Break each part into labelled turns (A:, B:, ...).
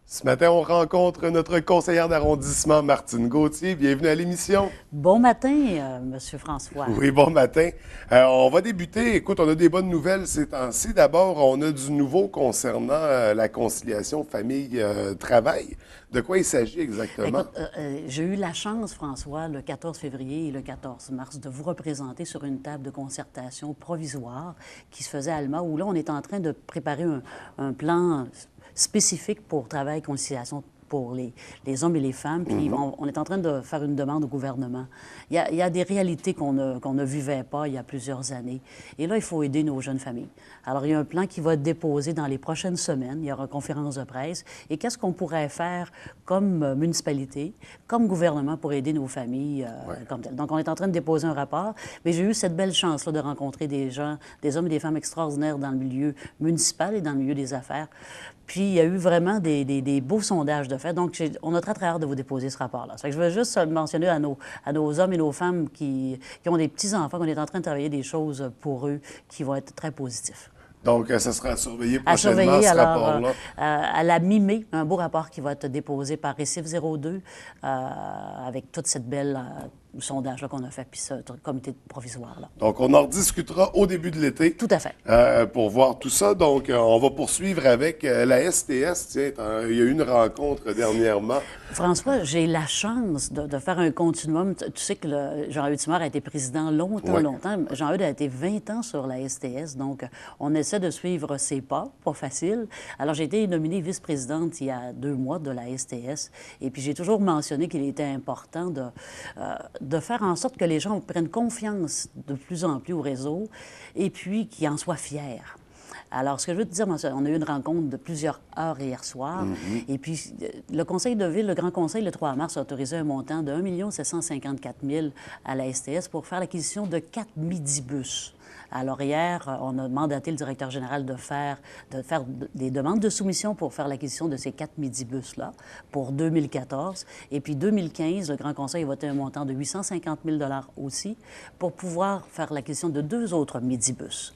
A: Ce matin, on rencontre notre conseillère d'arrondissement, Martine Gauthier. Bienvenue à l'émission.
B: Bon matin, Monsieur François.
A: Oui, bon matin. On va débuter. Écoute, on a des bonnes nouvelles ces temps-ci. D'abord, on a du nouveau concernant la conciliation famille-travail. De quoi il s'agit exactement?
B: Écoute, j'ai eu la chance, François, le 14 février et le 14 mars, de vous représenter sur une table de concertation provisoire qui se faisait à Alma, où là, on est en train de préparer un plan spécifique pour travail et conciliation pour les hommes et les femmes. Puis on est en train de faire une demande au gouvernement. Il y a des réalités qu'on ne vivait pas il y a plusieurs années. Et là, il faut aider nos jeunes familles. Alors, il y a un plan qui va être déposé dans les prochaines semaines. Il y aura une conférence de presse. Et qu'est-ce qu'on pourrait faire comme municipalité, comme gouvernement pour aider nos familles comme telles. Donc, on est en train de déposer un rapport. Mais j'ai eu cette belle chance-là de rencontrer des gens, des hommes et des femmes extraordinaires dans le milieu municipal et dans le milieu des affaires. Puis, il y a eu vraiment des beaux sondages de fait. Donc, on a très, très hâte de vous déposer ce rapport-là. Ça fait que je veux juste mentionner à nos hommes et nos femmes qui ont des petits-enfants qu'on est en train de travailler des choses pour eux qui vont être très positifs.
A: Donc, ça sera surveillé
B: À
A: prochainement,
B: surveiller,
A: ce
B: alors,
A: rapport-là.
B: à la mi-mai, un beau rapport qui va être déposé par Récif 02 avec toute cette belle sondage-là qu'on a fait, puis ce comité provisoire-là.
A: Donc, on en rediscutera au début de l'été.
B: Tout à fait.
A: Pour voir tout ça. Donc, on va poursuivre avec la STS. Tiens, il y a eu une rencontre dernièrement.
B: François, j'ai la chance de faire un continuum. Tu sais que Jean-Eudes Simard a été président longtemps. Jean-Eudes a été 20 ans sur la STS, donc on essaie de suivre ses pas, pas facile. Alors, j'ai été nominée vice-présidente il y a 2 mois de la STS, et puis j'ai toujours mentionné qu'il était important de faire en sorte que les gens prennent confiance de plus en plus au réseau et puis qu'ils en soient fiers. Alors, ce que je veux te dire, on a eu une rencontre de plusieurs heures hier soir. Et puis, le conseil de ville, le Grand Conseil, le 3 mars, a autorisé un montant de 1 754 000 à la STS pour faire l'acquisition de 4 midibus. Alors, hier, on a mandaté le directeur général de faire des demandes de soumission pour faire l'acquisition de ces 4 midibus-là pour 2014. Et puis, 2015, le Grand Conseil a voté un montant de 850 000 aussi pour pouvoir faire l'acquisition de 2 autres midibus.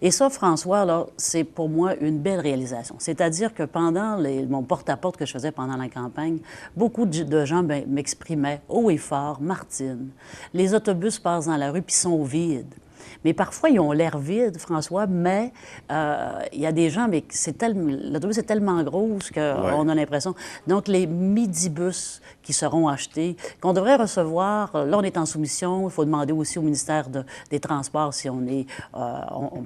B: Et ça, François, là, c'est pour moi une belle réalisation. C'est-à-dire que pendant mon porte-à-porte que je faisais pendant la campagne, beaucoup de gens m'exprimaient haut et fort, Martine, les autobus passent dans la rue puis sont vides. Mais parfois, ils ont l'air vides, François, mais il y a des gens, mais l'autobus est tellement gros qu'on a l'impression. Donc, les midibus qui seront achetés, qu'on devrait recevoir, là, on est en soumission, il faut demander aussi au ministère des Transports si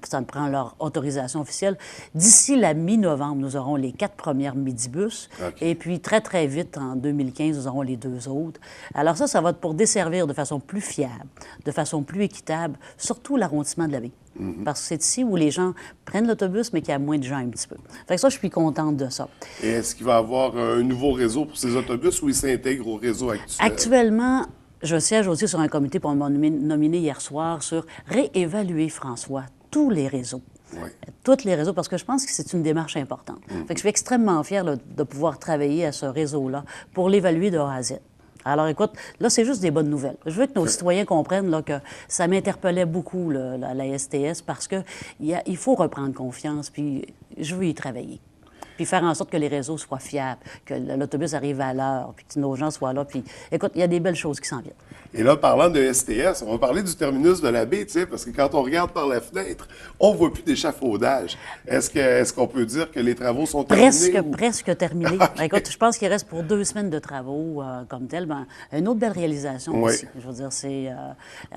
B: ça prend leur autorisation officielle. D'ici la mi-novembre, nous aurons les 4 premières midibus, et puis très, très vite, en 2015, nous aurons les 2 autres. Alors ça va être pour desservir de façon plus fiable, de façon plus équitable, surtout l'arrondissement de la baie. Parce que c'est ici où les gens prennent l'autobus, mais qu'il y a moins de gens un petit peu. Fait que ça, je suis contente de ça.
A: Et est-ce qu'il va y avoir un nouveau réseau pour ces autobus ou ils s'intègrent au réseau actuel?
B: Actuellement, je siège aussi sur un comité pour m'a nominé hier soir sur réévaluer, François, tous les réseaux.
A: Oui.
B: Tous les réseaux, parce que je pense que c'est une démarche importante. Fait que je suis extrêmement fière là, de pouvoir travailler à ce réseau-là pour l'évaluer de A à Z. Alors, écoute, là, c'est juste des bonnes nouvelles. Je veux que nos citoyens comprennent là, que ça m'interpellait beaucoup, la STS, parce qu'il faut reprendre confiance, puis je veux y travailler. Puis faire en sorte que les réseaux soient fiables, que l'autobus arrive à l'heure, puis que nos gens soient là. Puis, écoute, il y a des belles choses qui s'en viennent.
A: Et là, parlant de STS, on va parler du terminus de la baie, tu sais, parce que quand on regarde par la fenêtre, on ne voit plus d'échafaudage. Est-ce qu'on peut dire que les travaux sont terminés?
B: Presque terminé.
A: Okay.
B: Écoute, je pense qu'il reste pour 2 semaines de travaux comme tel. Ben, une autre belle réalisation aussi. Je veux dire, c'est...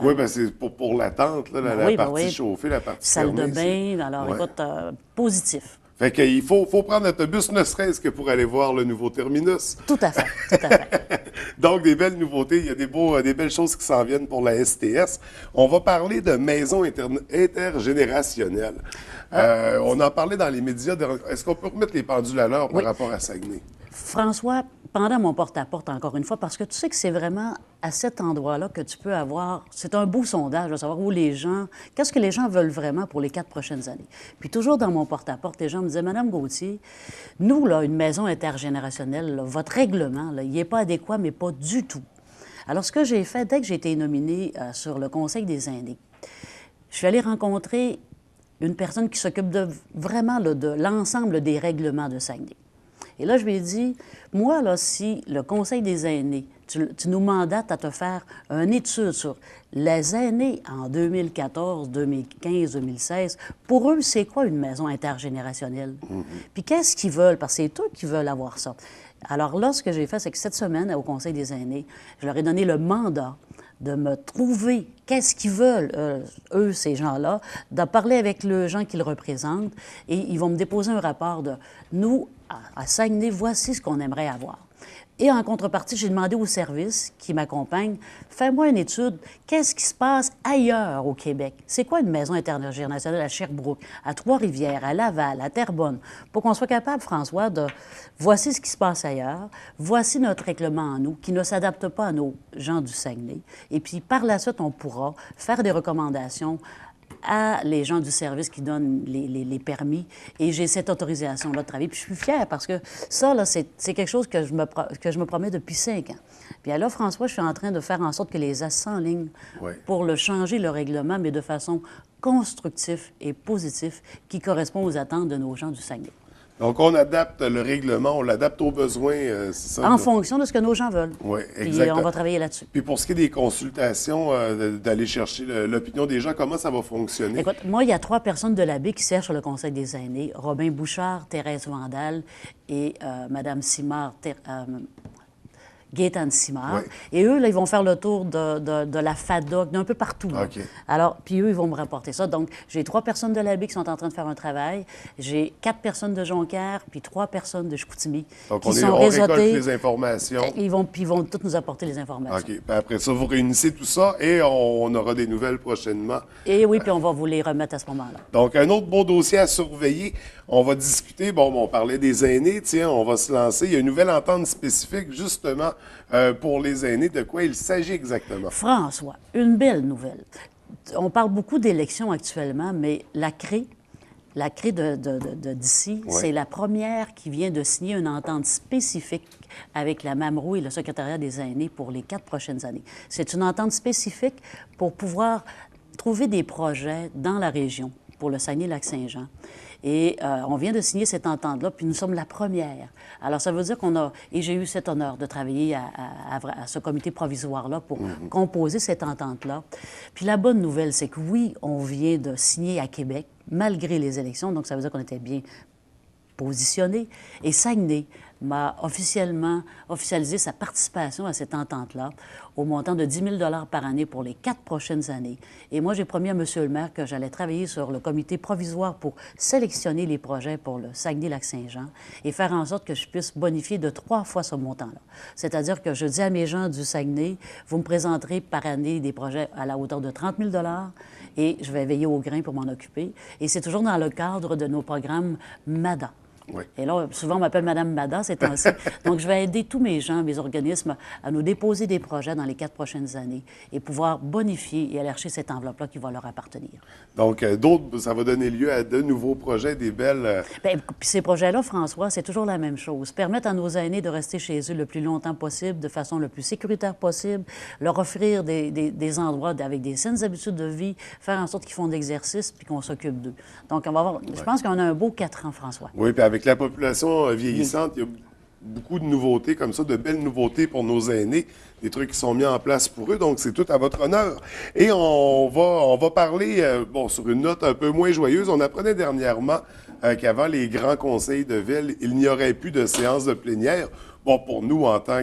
A: oui, bien, c'est pour la tente, là, la partie chauffée, la partie
B: salle
A: fermée.
B: de bain. Alors, écoute, positif.
A: Fait qu'il faut prendre l'autobus, ne serait-ce que pour aller voir le nouveau terminus.
B: Tout à fait, tout à fait.
A: Donc, des belles nouveautés, il y a des belles choses qui s'en viennent pour la STS. On va parler de maisons intergénérationnelles. On en parlait dans les médias. Est-ce qu'on peut remettre les pendules à l'heure par rapport à Saguenay?
B: François, pendant mon porte-à-porte, encore une fois, parce que tu sais que c'est vraiment à cet endroit-là que tu peux avoir... C'est un beau sondage, de savoir où les gens... Qu'est-ce que les gens veulent vraiment pour les 4 prochaines années. Puis toujours dans mon porte-à-porte, les gens me disaient, Madame Gauthier, nous, là, une maison intergénérationnelle, là, votre règlement, là, il n'est pas adéquat, mais pas du tout. Alors, ce que j'ai fait, dès que j'ai été nominée sur le Conseil des aînés, je suis allée rencontrer une personne qui s'occupe vraiment là, de l'ensemble des règlements de Saguenay. Et là, je lui ai dit, moi, là, si le Conseil des aînés, tu nous mandates à te faire une étude sur les aînés en 2014, 2015, 2016, pour eux, c'est quoi une maison intergénérationnelle? Puis qu'est-ce qu'ils veulent? Parce que c'est eux qui veulent avoir ça. Alors là, ce que j'ai fait, c'est que cette semaine, au Conseil des aînés, je leur ai donné le mandat de me trouver qu'est-ce qu'ils veulent, eux, ces gens-là, de parler avec les gens qu'ils représentent, et ils vont me déposer un rapport de nous, à Saguenay, voici ce qu'on aimerait avoir. Et en contrepartie, j'ai demandé aux services qui m'accompagnent, fais-moi une étude, qu'est-ce qui se passe ailleurs au Québec? C'est quoi une maison intergénérationnelle à Sherbrooke, à Trois-Rivières, à Laval, à Terrebonne, pour qu'on soit capable, François, de voici ce qui se passe ailleurs, voici notre règlement à nous, qui ne s'adapte pas à nos gens du Saguenay. Et puis, par la suite, on pourra faire des recommandations à les gens du service qui donnent les permis. Et j'ai cette autorisation-là de travailler. Puis je suis fière parce que ça, là, c'est quelque chose que je me promets depuis 5 ans. Puis là, François, je suis en train de faire en sorte que les assistants en ligne pour le changer, le règlement, mais de façon constructive et positive qui correspond aux attentes de nos gens du Saguenay.
A: Donc, on adapte le règlement, on l'adapte aux besoins, c'est ça?
B: En fonction de ce que nos gens veulent.
A: Oui,
B: exactement. Puis on va travailler là-dessus.
A: Puis pour ce qui est des consultations, d'aller chercher l'opinion des gens, comment ça va fonctionner?
B: Écoute, moi, il y a 3 personnes de l'AB qui siègent sur le Conseil des aînés. Robin Bouchard, Thérèse Vandal et Mme Simard, Gaétane Simard. Oui. Et eux, là, ils vont faire le tour de la FADOC, d'un peu partout. OK. Alors, puis eux, ils vont me rapporter ça. Donc, j'ai 3 personnes de l'AB qui sont en train de faire un travail. J'ai 4 personnes de Jonquière, puis 3 personnes de Chicoutimi.
A: Donc,
B: qui
A: on récolte les informations.
B: Ils vont toutes nous apporter les informations.
A: OK. Puis après ça, vous réunissez tout ça et on aura des nouvelles prochainement.
B: Et oui, puis on va vous les remettre à ce moment-là.
A: Donc, un autre beau dossier à surveiller. On va discuter, on parlait des aînés, tiens, on va se lancer. Il y a une nouvelle entente spécifique, justement, pour les aînés. De quoi il s'agit exactement?
B: François, une belle nouvelle. On parle beaucoup d'élections actuellement, mais la CRE d'ici, c'est la première qui vient de signer une entente spécifique avec la MAMRO et le secrétariat des aînés pour les 4 prochaines années. C'est une entente spécifique pour pouvoir trouver des projets dans la région pour le Saguenay-Lac-Saint-Jean. Et on vient de signer cette entente-là, puis nous sommes la première. Alors, ça veut dire qu'on a... Et j'ai eu cet honneur de travailler à ce comité provisoire-là pour composer cette entente-là. Puis la bonne nouvelle, c'est que oui, on vient de signer à Québec, malgré les élections, donc ça veut dire qu'on était bien positionné. Et Saguenay m'a officialisé sa participation à cette entente-là au montant de 10 000 par année pour les 4 prochaines années. Et moi, j'ai promis à M. le maire que j'allais travailler sur le comité provisoire pour sélectionner les projets pour le Saguenay-Lac-Saint-Jean et faire en sorte que je puisse bonifier de 3 fois ce montant-là. C'est-à-dire que je dis à mes gens du Saguenay, vous me présenterez par année des projets à la hauteur de 30 000 et je vais veiller au grain pour m'en occuper. Et c'est toujours dans le cadre de nos programmes MADA. Oui. Et là, souvent, on m'appelle Mme Mada ces temps-ci. Donc, je vais aider tous mes gens, mes organismes, à nous déposer des projets dans les 4 prochaines années et pouvoir bonifier et aller chercher cette enveloppe-là qui va leur appartenir.
A: Donc, ça va donner lieu à de nouveaux projets, des belles...
B: Bien, puis ces projets-là, François, c'est toujours la même chose. Permettre à nos aînés de rester chez eux le plus longtemps possible, de façon le plus sécuritaire possible, leur offrir des endroits avec des saines habitudes de vie, faire en sorte qu'ils font de l'exercice puis qu'on s'occupe d'eux. Donc, on va avoir... Je pense qu'on a un beau 4 ans, François.
A: Oui, puis avec la population vieillissante, il y a beaucoup de nouveautés comme ça, de belles nouveautés pour nos aînés, des trucs qui sont mis en place pour eux, donc c'est tout à votre honneur. Et on va parler, sur une note un peu moins joyeuse, on apprenait dernièrement qu'avant les grands conseils de ville, il n'y aurait plus de séances de plénière. Bon, pour nous, en tant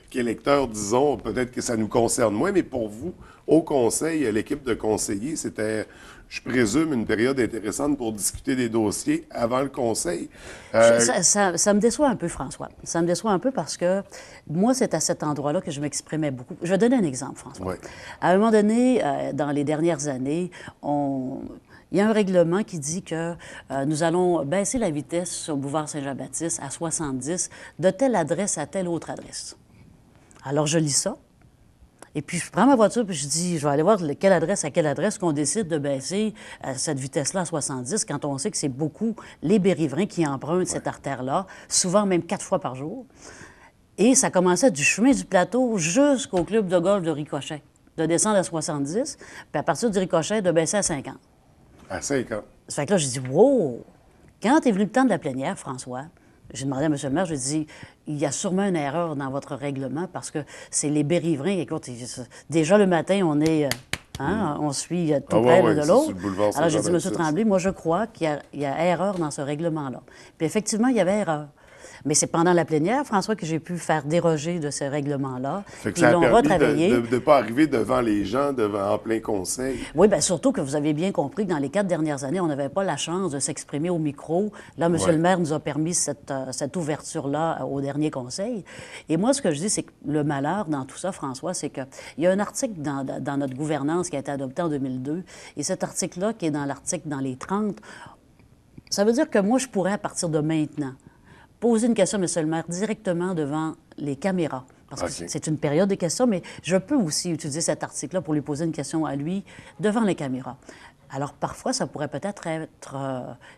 A: qu'électeurs, disons, peut-être que ça nous concerne moins, mais pour vous, au conseil, l'équipe de conseillers, c'était... Je présume une période intéressante pour discuter des dossiers avant le conseil.
B: Ça me déçoit un peu, François. Ça me déçoit un peu parce que moi, c'est à cet endroit-là que je m'exprimais beaucoup. Je vais donner un exemple, François. Oui. À un moment donné, dans les dernières années, il y a un règlement qui dit que nous allons baisser la vitesse sur le boulevard Saint-Jean-Baptiste à 70 de telle adresse à telle autre adresse. Alors, je lis ça. Et puis, je prends ma voiture puis je dis, je vais aller voir à quelle adresse qu'on décide de baisser cette vitesse-là à 70 quand on sait que c'est beaucoup les Bérivrains qui empruntent cette artère-là, souvent même 4 fois par jour. Et ça commençait du chemin du plateau jusqu'au club de golf de Ricochet, de descendre à 70, puis à partir du Ricochet, de baisser à 50.
A: À 50.
B: Ça fait que là, je dis, wow! Quand est venu le temps de la plénière, François, J'ai demandé à M. le maire, j'ai dit, il y a sûrement une erreur dans votre règlement parce que c'est les bérivrains. Écoute, déjà le matin, on est... on suit tout près l'un de l'autre. Alors, j'ai dit, M. Tremblay, moi, je crois qu'il y a erreur dans ce règlement-là. Puis, effectivement, il y avait erreur. Mais c'est pendant la plénière, François, que j'ai pu faire déroger de ce règlement-là.
A: Fait que ça a permis de ne pas arriver devant les gens, en plein conseil.
B: Oui, bien surtout que vous avez bien compris que dans les 4 dernières années, on n'avait pas la chance de s'exprimer au micro. Là, M. le maire nous a permis cette ouverture-là au dernier conseil. Et moi, ce que je dis, c'est que le malheur dans tout ça, François, c'est qu'il y a un article dans notre gouvernance qui a été adopté en 2002. Et cet article-là, qui est dans l'article dans les 30, ça veut dire que moi, je pourrais, à partir de maintenant, poser une question à M. le maire directement devant les caméras. Parce que c'est une période de questions, mais je peux aussi utiliser cet article-là pour lui poser une question à lui devant les caméras. Alors, parfois, ça pourrait peut-être être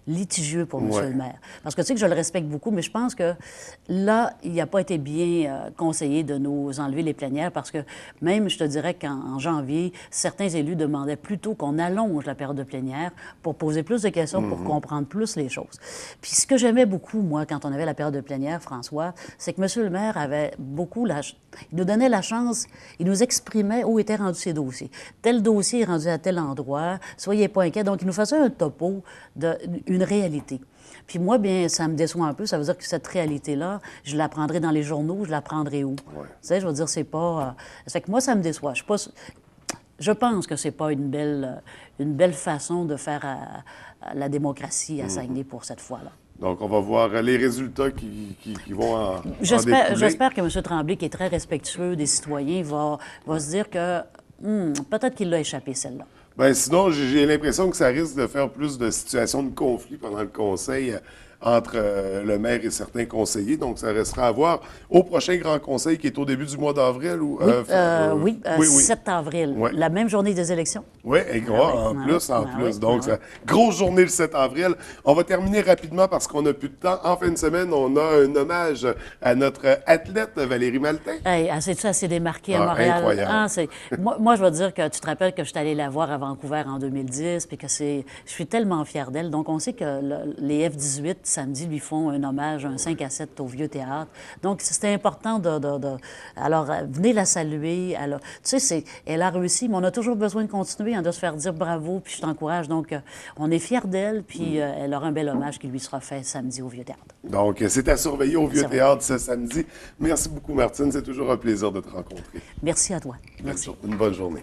B: litigieux pour M. le maire. Parce que tu sais que je le respecte beaucoup, mais je pense que là, il n'a pas été bien conseillé de nous enlever les plénières parce que même, je te dirais qu'en janvier, certains élus demandaient plutôt qu'on allonge la période de plénière pour poser plus de questions, pour comprendre plus les choses. Puis ce que j'aimais beaucoup, moi, quand on avait la période de plénière, François, c'est que M. le maire avait beaucoup il nous donnait la chance, il nous exprimait où étaient rendus ses dossiers. Tel dossier est rendu à tel endroit, soyez pas inquiets. Donc, il nous faisait un topo d'une réalité. Puis moi, bien, ça me déçoit un peu. Ça veut dire que cette réalité-là, je la prendrai dans les journaux, je la prendrai où? Tu sais, je veux dire, c'est pas... Ça fait que moi, ça me déçoit. Je pense que c'est pas une belle façon de faire la démocratie à Saguenay pour cette fois-là.
A: Donc, on va voir les résultats qui vont en
B: J'espère que M. Tremblay, qui est très respectueux des citoyens, va se dire que peut-être qu'il l'a échappé, celle-là.
A: Bien, sinon, j'ai l'impression que ça risque de faire plus de situations de conflit pendant le conseil entre le maire et certains conseillers. Donc, ça restera à voir au prochain grand conseil qui est au début du mois d'avril.
B: Oui, 7 avril, la même journée des élections.
A: Oui, et en plus. Donc, grosse journée le 7 avril. On va terminer rapidement parce qu'on n'a plus de temps. En fin de semaine, on a un hommage à notre athlète Valérie Maltais.
B: Hey, elle s'est démarquée à Montréal.
A: Incroyable.
B: Moi, je veux dire que tu te rappelles que je suis allée la voir à Vancouver en 2010, puis que je suis tellement fière d'elle. Donc, on sait que les F-18, samedi, lui font un hommage, un 5-7 au Vieux-Théâtre. Donc, c'était important Alors, venez la saluer. Tu sais, elle a réussi, mais on a toujours besoin de continuer, de se faire dire bravo, puis je t'encourage. Donc, on est fiers d'elle, puis elle aura un bel hommage qui lui sera fait samedi au Vieux-Théâtre.
A: Donc, c'est à surveiller au Vieux-Théâtre ce samedi. Merci beaucoup, Martine. C'est toujours un plaisir de te rencontrer.
B: Merci à toi. Merci.
A: Une bonne journée.